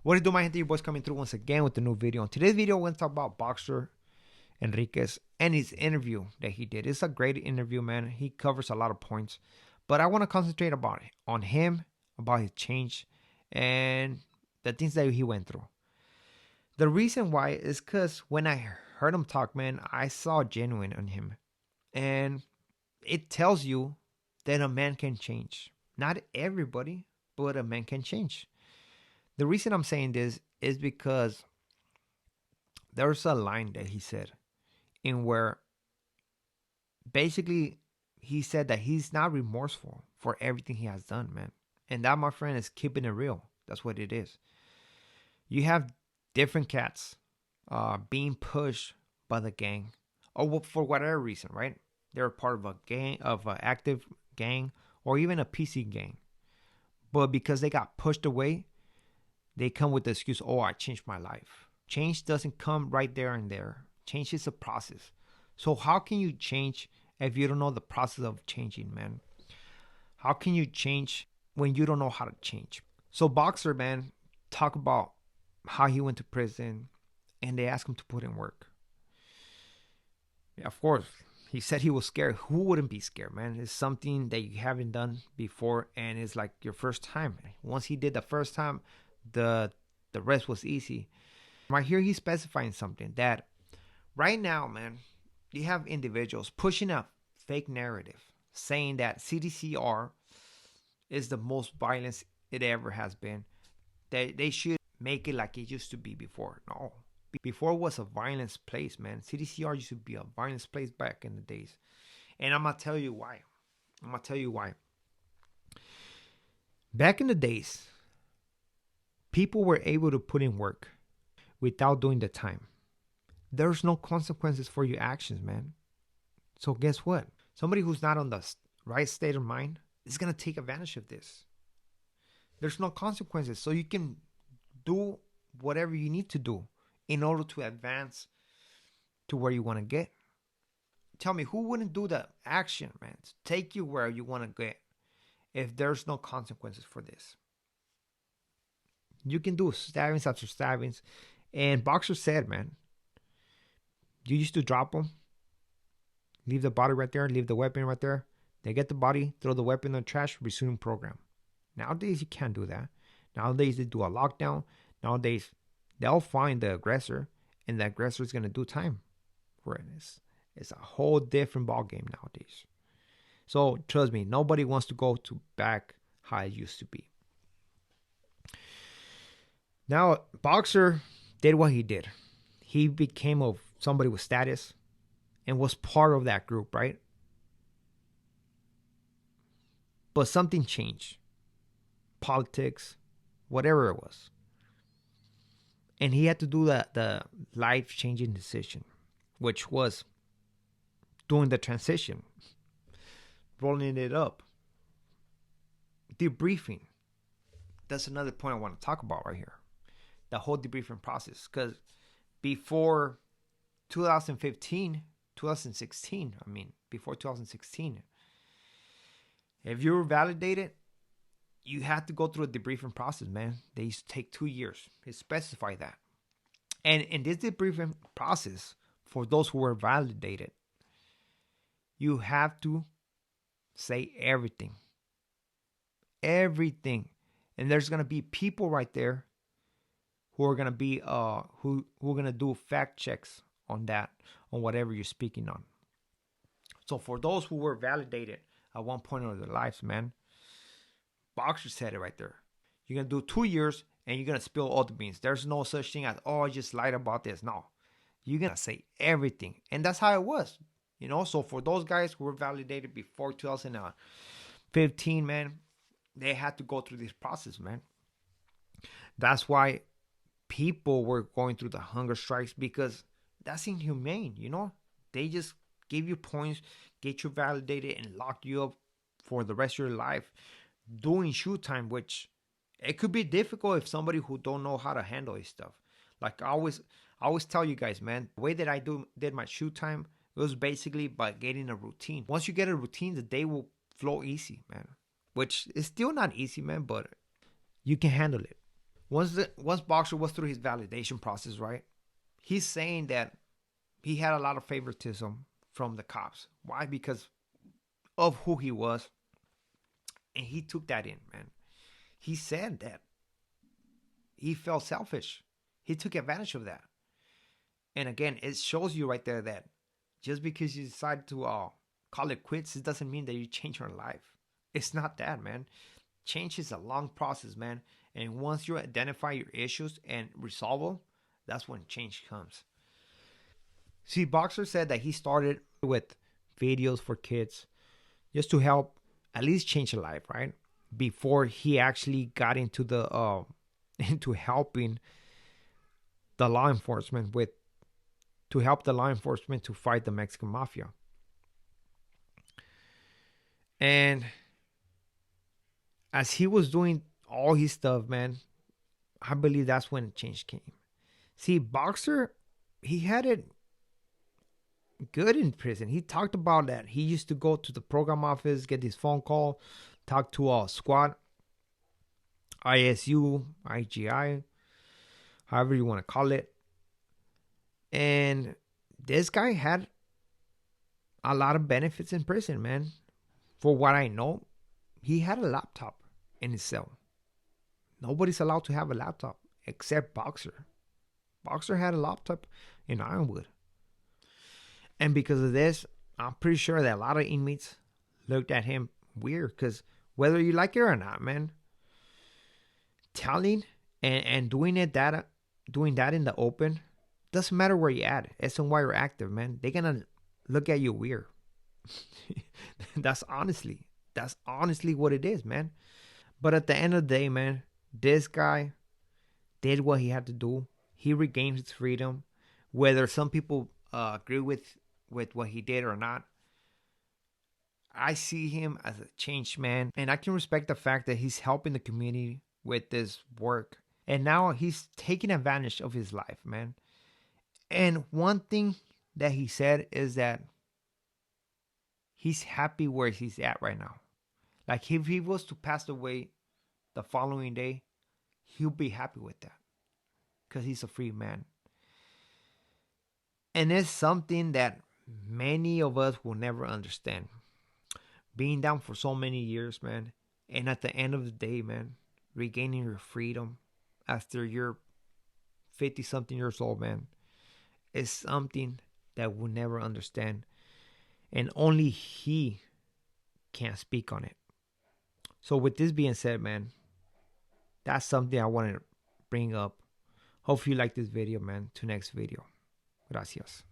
What do you do, my gente? Your boys coming through once again with the new video. In today's video, we're going to talk about boxer Enriquez and his interview that he did. It's a great interview, man. He covers a lot of points. But I want to concentrate on him, about his change, and the things that he went through. The reason why is because when I heard him talk, man, I saw genuine in him. And it tells you that a man can change. Not everybody, but a man can change. The reason I'm saying this is because there's a line that he said in where basically he said that he's not remorseful for everything he has done, man. And that, my friend, is keeping it real. That's what it is. You have different cats being pushed by the gang, or for whatever reason, right? They're part of a gang, of an active gang, or even a PC gang. But because they got pushed away, they come with the excuse, oh, I changed my life. Change doesn't come right there and there. Change is a process. So how can you change if you don't know the process of changing, man? How can you change when you don't know how to change? So Boxer, man, talk about how he went to prison and they asked him to put in work. Yeah, of course, he said he was scared. Who wouldn't be scared, man? It's something that you haven't done before and it's like your first time. Once he did the first time, the rest was easy. Right here, he's specifying something that right now, man, you have individuals pushing a fake narrative saying that CDCR is the most violence it ever has been. They should make it like it used to be before. No. Before it was a violence place, man. CDCR used to be a violence place back in the days. And I'm going to tell you why. Back in the days, people were able to put in work without doing the time. There's no consequences for your actions, man. So guess what? Somebody who's not on the right state of mind is going to take advantage of this. There's no consequences. So you can do whatever you need to do in order to advance to where you want to get. Tell me, who wouldn't do the action, man, to take you where you want to get if there's no consequences for this? You can do stabbings after stabbings. And Boxer said, man, you used to drop them, leave the body right there, leave the weapon right there. They get the body, throw the weapon in the trash, resume program. Nowadays, you can't do that. Nowadays, they do a lockdown. Nowadays, they'll find the aggressor, and the aggressor is going to do time for it. It's a whole different ballgame nowadays. So, trust me, nobody wants to go to back how it used to be. Now, Boxer did what he did. He became somebody with status and was part of that group, right? But something changed. Politics, whatever it was. And he had to do the life-changing decision, which was doing the transition, rolling it up, debriefing. That's another point I want to talk about right here. The whole debriefing process. Because before 2016, if you were validated, you had to go through a debriefing process, man. They used to take 2 years. It specified that. And in this debriefing process, for those who were validated, you have to say everything. Everything. And there's going to be people right there who are going to be who are going to do fact checks on that, on whatever you're speaking on. So for those who were validated at one point in their lives, man, Boxer said it right there. You're going to do 2 years and you're going to spill all the beans. There's no such thing as, oh, I just lied about this. No. You're going to say everything. And that's how it was. You know, so for those guys who were validated before 2015, man, they had to go through this process, man. That's why people were going through the hunger strikes, because that's inhumane, you know? They just give you points, get you validated, and lock you up for the rest of your life doing shoot time, which it could be difficult if somebody who don't know how to handle this stuff. Like I always tell you guys, man, the way that I did my shoot time, it was basically by getting a routine. Once you get a routine, the day will flow easy, man. Which is still not easy, man, but you can handle it. Once Boxer was through his validation process, right? He's saying that he had a lot of favoritism from the cops. Why? Because of who he was, and he took that in, man. He said that he felt selfish. He took advantage of that. And again, it shows you right there that just because you decide to call it quits, it doesn't mean that you change your life. It's not that, man. Change is a long process, man. And once you identify your issues and resolve them, that's when change comes. See, Boxer said that he started with videos for kids just to help at least change a life, right? Before he actually got into the into helping the law enforcement with to help the law enforcement to fight the Mexican mafia. And as he was doing all his stuff, man, I believe that's when change came. See, Boxer, he had it good in prison. He talked about that. He used to go to the program office, get this phone call, talk to a squad, ISU, IGI, however you want to call it. And this guy had a lot of benefits in prison, man. For what I know, he had a laptop in his cell. Nobody's allowed to have a laptop except Boxer. Boxer had a laptop in Ironwood. And because of this, I'm pretty sure that a lot of inmates looked at him weird. Because whether you like it or not, man, telling and doing that in the open doesn't matter where you at. It's on why you're active, man. They're gonna look at you weird. that's honestly that's honestly what it is, man. But at the end of the day, man, this guy did what he had to do. He regained his freedom. Whether some people agree with what he did or not, I see him as a changed man, and I can respect the fact that he's helping the community with this work. And now he's taking advantage of his life, man. And one thing that he said is that he's happy where he's at right now. Like if he was to pass away the following day, he'll be happy with that because he's a free man. And it's something that many of us will never understand. Being down for so many years, man, and at the end of the day, man, regaining your freedom after you're 50 something years old, man, is something that we'll never understand. And only he can speak on it. So, with this being said, man, that's something I wanted to bring up. Hope you like this video, man. To next video. Gracias.